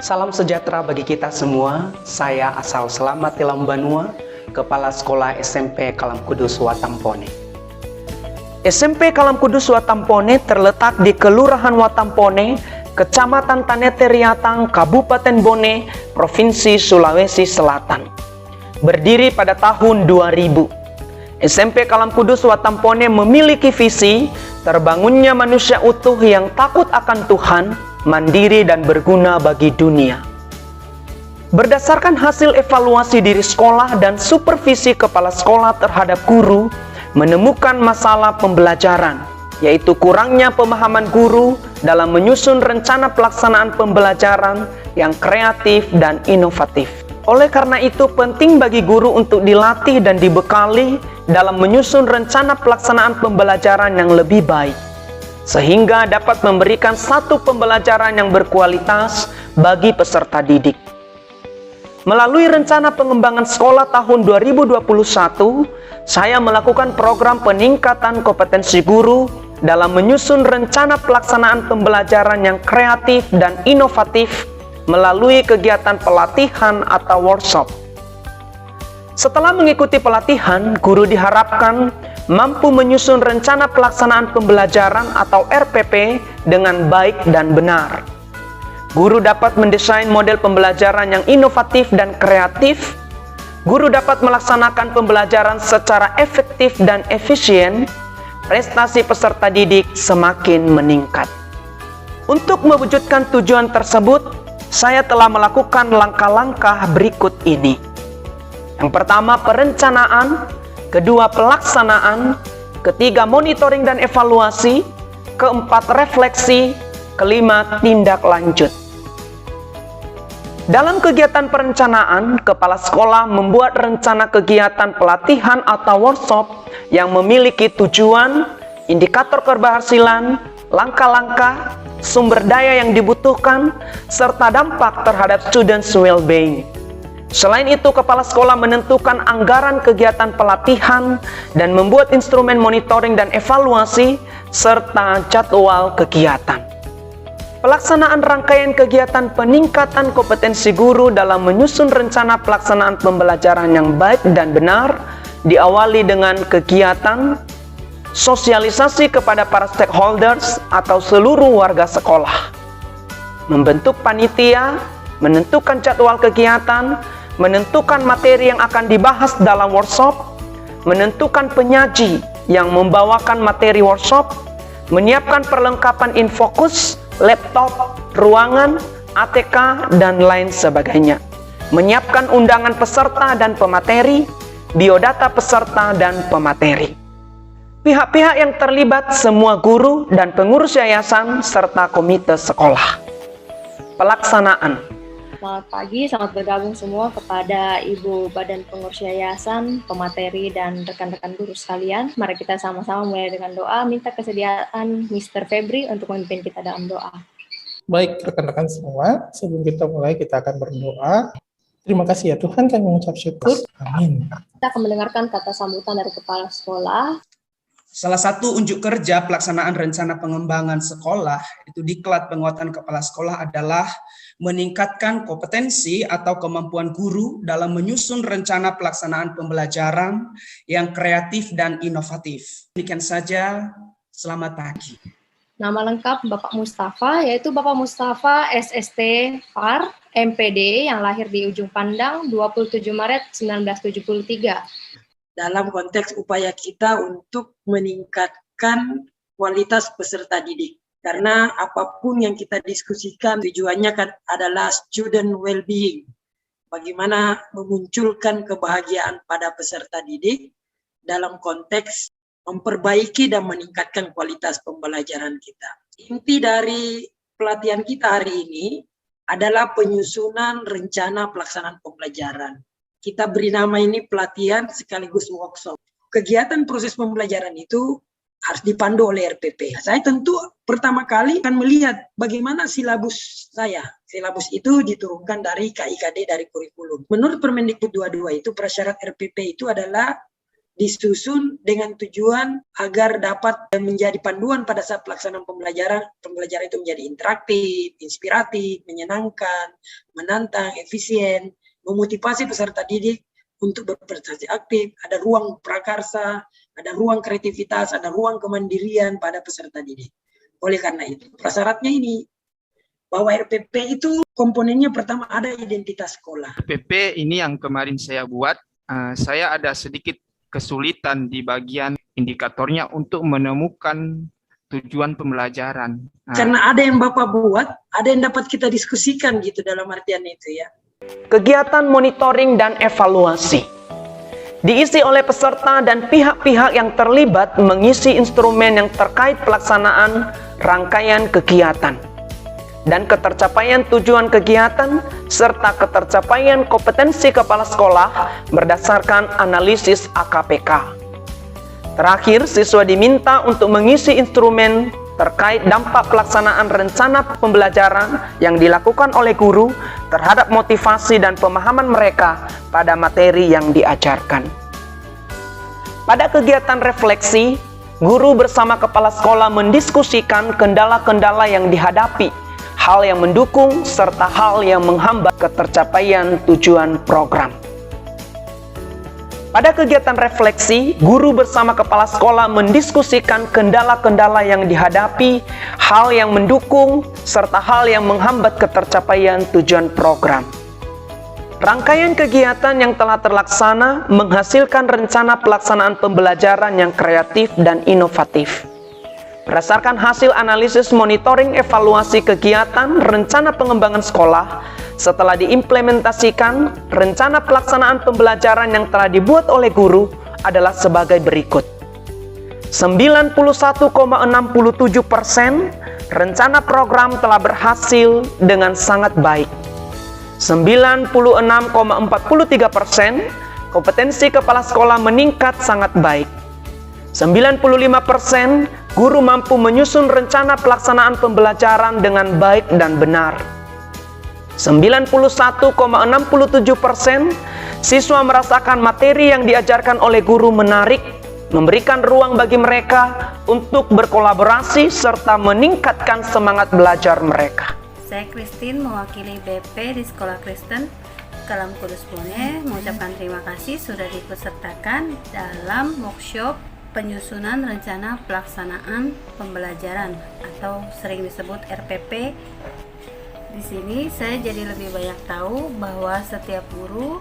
Salam sejahtera bagi kita semua. Saya asal Selamat Tilam Banua, Kepala Sekolah SMP Kalam Kudus Watampone. SMP Kalam Kudus Watampone terletak di Kelurahan Watampone, Kecamatan Tanete Riatang, Kabupaten Bone, Provinsi Sulawesi Selatan. Berdiri pada tahun 2000. SMP Kalam Kudus Watampone memiliki visi terbangunnya manusia utuh yang takut akan Tuhan, mandiri dan berguna bagi dunia. Berdasarkan hasil evaluasi diri sekolah dan supervisi kepala sekolah terhadap guru, menemukan masalah pembelajaran, yaitu kurangnya pemahaman guru dalam menyusun rencana pelaksanaan pembelajaran yang kreatif dan inovatif. Oleh karena itu, penting bagi guru untuk dilatih dan dibekali dalam menyusun rencana pelaksanaan pembelajaran yang lebih baik, sehingga dapat memberikan satu pembelajaran yang berkualitas bagi peserta didik. Melalui rencana pengembangan sekolah tahun 2021, saya melakukan program peningkatan kompetensi guru dalam menyusun rencana pelaksanaan pembelajaran yang kreatif dan inovatif melalui kegiatan pelatihan atau workshop. Setelah mengikuti pelatihan, guru diharapkan mampu menyusun rencana pelaksanaan pembelajaran atau RPP dengan baik dan benar. Guru dapat mendesain model pembelajaran yang inovatif dan kreatif. Guru dapat melaksanakan pembelajaran secara efektif dan efisien. Prestasi peserta didik semakin meningkat. Untuk mewujudkan tujuan tersebut, saya telah melakukan langkah-langkah berikut ini. Yang pertama, perencanaan. Kedua, pelaksanaan. Ketiga, monitoring dan evaluasi. Keempat, refleksi. Kelima, tindak lanjut. Dalam kegiatan perencanaan, kepala sekolah membuat rencana kegiatan pelatihan atau workshop yang memiliki tujuan, indikator keberhasilan, langkah-langkah, sumber daya yang dibutuhkan, serta dampak terhadap students well-being. Selain itu, kepala sekolah menentukan anggaran kegiatan pelatihan dan membuat instrumen monitoring dan evaluasi, serta jadwal kegiatan. Pelaksanaan rangkaian kegiatan peningkatan kompetensi guru dalam menyusun rencana pelaksanaan pembelajaran yang baik dan benar diawali dengan kegiatan sosialisasi kepada para stakeholders atau seluruh warga sekolah, membentuk panitia, menentukan jadwal kegiatan, menentukan materi yang akan dibahas dalam workshop, menentukan penyaji yang membawakan materi workshop, menyiapkan perlengkapan infokus, laptop, ruangan, ATK, dan lain sebagainya, menyiapkan undangan peserta dan pemateri, biodata peserta dan pemateri. Pihak-pihak yang terlibat semua guru dan pengurus yayasan serta komite sekolah. Pelaksanaan. Selamat pagi, selamat bergabung semua kepada Ibu Badan Pengurus Yayasan, pemateri, dan rekan-rekan guru sekalian. Mari kita sama-sama mulai dengan doa, minta kesediaan Mr. Febri untuk memimpin kita dalam doa. Baik, rekan-rekan semua, sebelum kita mulai, kita akan berdoa. Terima kasih ya Tuhan, kami mengucap syukur. Amin. Kita akan mendengarkan kata sambutan dari Kepala Sekolah. Salah satu unjuk kerja pelaksanaan rencana pengembangan sekolah, itu diklat penguatan kepala sekolah adalah meningkatkan kompetensi atau kemampuan guru dalam menyusun rencana pelaksanaan pembelajaran yang kreatif dan inovatif. Demikian saja, selamat pagi. Nama lengkap Bapak Mustafa, yaitu Bapak Mustafa SST FAR MPD yang lahir di Ujung Pandang 27 Maret 1973. Dalam konteks upaya kita untuk meningkatkan kualitas peserta didik. Karena apapun yang kita diskusikan tujuannya kan adalah student well-being. Bagaimana memunculkan kebahagiaan pada peserta didik dalam konteks memperbaiki dan meningkatkan kualitas pembelajaran kita. Inti dari pelatihan kita hari ini adalah penyusunan rencana pelaksanaan pembelajaran. Kita beri nama ini pelatihan sekaligus workshop. Kegiatan proses pembelajaran itu harus dipandu oleh RPP. Saya tentu pertama kali akan melihat bagaimana silabus saya. Silabus itu diturunkan dari KIKD dari kurikulum. Menurut Permendikbud 22 itu prasyarat RPP itu adalah disusun dengan tujuan agar dapat menjadi panduan pada saat pelaksanaan pembelajaran. Pembelajaran itu menjadi interaktif, inspiratif, menyenangkan, menantang, efisien, memotivasi peserta didik untuk berprestasi aktif, ada ruang prakarsa, ada ruang kreativitas, ada ruang kemandirian pada peserta didik. Oleh karena itu, prasyaratnya ini, bahwa RPP itu komponennya pertama ada identitas sekolah. RPP ini yang kemarin saya buat, saya ada sedikit kesulitan di bagian indikatornya untuk menemukan tujuan pembelajaran. Karena ada yang Bapak buat, ada yang dapat kita diskusikan gitu dalam artian itu ya. Kegiatan monitoring dan evaluasi diisi oleh peserta dan pihak-pihak yang terlibat mengisi instrumen yang terkait pelaksanaan rangkaian kegiatan dan ketercapaian tujuan kegiatan serta ketercapaian kompetensi kepala sekolah berdasarkan analisis AKPK. Terakhir, siswa diminta untuk mengisi instrumen terkait dampak pelaksanaan rencana pembelajaran yang dilakukan oleh guru terhadap motivasi dan pemahaman mereka pada materi yang diajarkan. Pada kegiatan refleksi, guru bersama kepala sekolah mendiskusikan kendala-kendala yang dihadapi, hal yang mendukung, serta hal yang menghambat ketercapaian tujuan program. Pada kegiatan refleksi, guru bersama kepala sekolah mendiskusikan kendala-kendala yang dihadapi, hal yang mendukung, serta hal yang menghambat ketercapaian tujuan program. Rangkaian kegiatan yang telah terlaksana menghasilkan rencana pelaksanaan pembelajaran yang kreatif dan inovatif. Berdasarkan hasil analisis monitoring evaluasi kegiatan rencana pengembangan sekolah, setelah diimplementasikan, rencana pelaksanaan pembelajaran yang telah dibuat oleh guru adalah sebagai berikut. 91,67% rencana program telah berhasil dengan sangat baik. 96,43% kompetensi kepala sekolah meningkat sangat baik. 95% guru mampu menyusun rencana pelaksanaan pembelajaran dengan baik dan benar. 91,67% siswa merasakan materi yang diajarkan oleh guru menarik, memberikan ruang bagi mereka untuk berkolaborasi serta meningkatkan semangat belajar mereka. Saya Christine mewakili BP di Sekolah Kristen Kalam Kudus Bone mengucapkan terima kasih sudah diikutsertakan dalam workshop penyusunan rencana pelaksanaan pembelajaran atau sering disebut RPP. Di sini saya jadi lebih banyak tahu bahwa setiap guru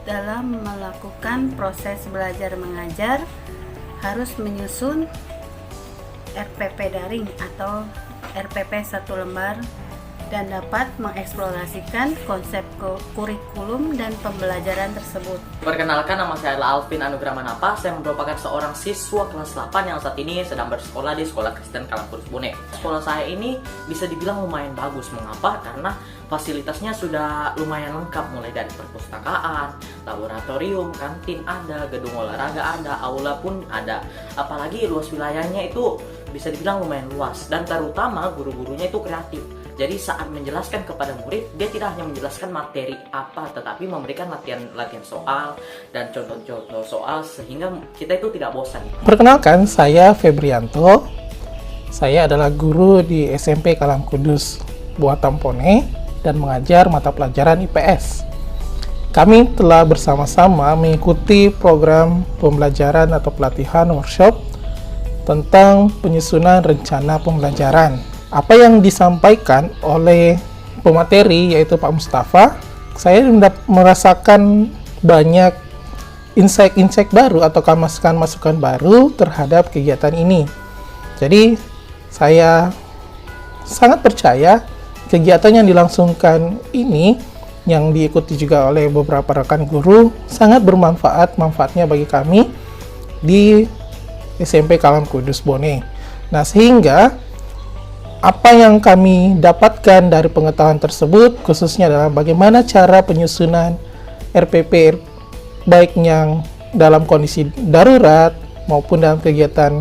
dalam melakukan proses belajar mengajar harus menyusun RPP daring atau RPP satu lembar dan dapat mengeksplorasikan konsep kurikulum dan pembelajaran tersebut. Perkenalkan, nama saya adalah Alvin Anugrah Manapa. Saya merupakan seorang siswa kelas 8 yang saat ini sedang bersekolah di Sekolah Kristen Kalam Kudus Bone. Sekolah saya ini bisa dibilang lumayan bagus. Mengapa? Karena fasilitasnya sudah lumayan lengkap, mulai dari perpustakaan, laboratorium, kantin ada, gedung olahraga ada, aula pun ada. Apalagi luas wilayahnya itu bisa dibilang lumayan luas, dan terutama guru-gurunya itu kreatif. Jadi saat menjelaskan kepada murid, dia tidak hanya menjelaskan materi apa, tetapi memberikan latihan soal dan contoh-contoh soal sehingga kita itu tidak bosan. Perkenalkan, saya Febrianto. Saya adalah guru di SMP Kalam Kudus Buatampone dan mengajar mata pelajaran IPS. Kami telah bersama-sama mengikuti program pembelajaran atau pelatihan workshop tentang penyusunan rencana pembelajaran. Apa yang disampaikan oleh pemateri yaitu Pak Mustafa, saya merasakan banyak insight baru atau masukan baru terhadap kegiatan ini. Jadi saya sangat percaya kegiatan yang dilangsungkan ini yang diikuti juga oleh beberapa rekan guru sangat bermanfaat, manfaatnya bagi kami di SMP Kalam Kudus Bone. Nah, sehingga apa yang kami dapatkan dari pengetahuan tersebut khususnya adalah bagaimana cara penyusunan RPP baik yang dalam kondisi darurat maupun dalam kegiatan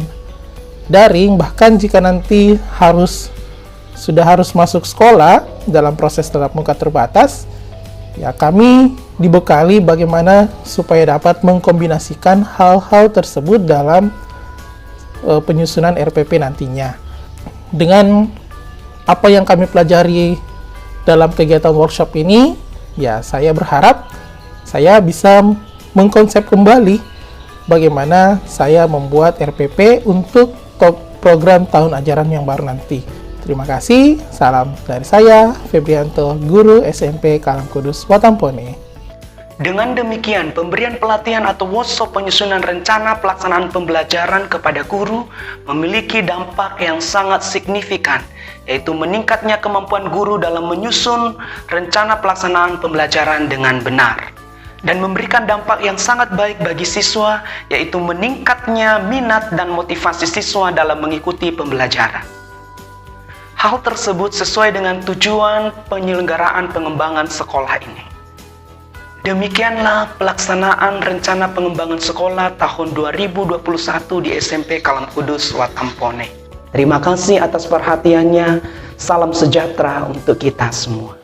daring, bahkan jika nanti sudah harus masuk sekolah dalam proses tatap muka terbatas, Ya, kami dibekali bagaimana supaya dapat mengkombinasikan hal-hal tersebut dalam penyusunan RPP nantinya. Dengan apa yang kami pelajari dalam kegiatan workshop ini, ya saya berharap saya bisa mengkonsep kembali bagaimana saya membuat RPP untuk program tahun ajaran yang baru nanti. Terima kasih, salam dari saya, Febrianto, Guru SMP Kalam Kudus, Watampone. Dengan demikian, pemberian pelatihan atau workshop penyusunan rencana pelaksanaan pembelajaran kepada guru memiliki dampak yang sangat signifikan, yaitu meningkatnya kemampuan guru dalam menyusun rencana pelaksanaan pembelajaran dengan benar, dan memberikan dampak yang sangat baik bagi siswa, yaitu meningkatnya minat dan motivasi siswa dalam mengikuti pembelajaran. Hal tersebut sesuai dengan tujuan penyelenggaraan pengembangan sekolah ini. Demikianlah pelaksanaan rencana pengembangan sekolah tahun 2021 di SMP Kalam Kudus, Watampone. Terima kasih atas perhatiannya. Salam sejahtera untuk kita semua.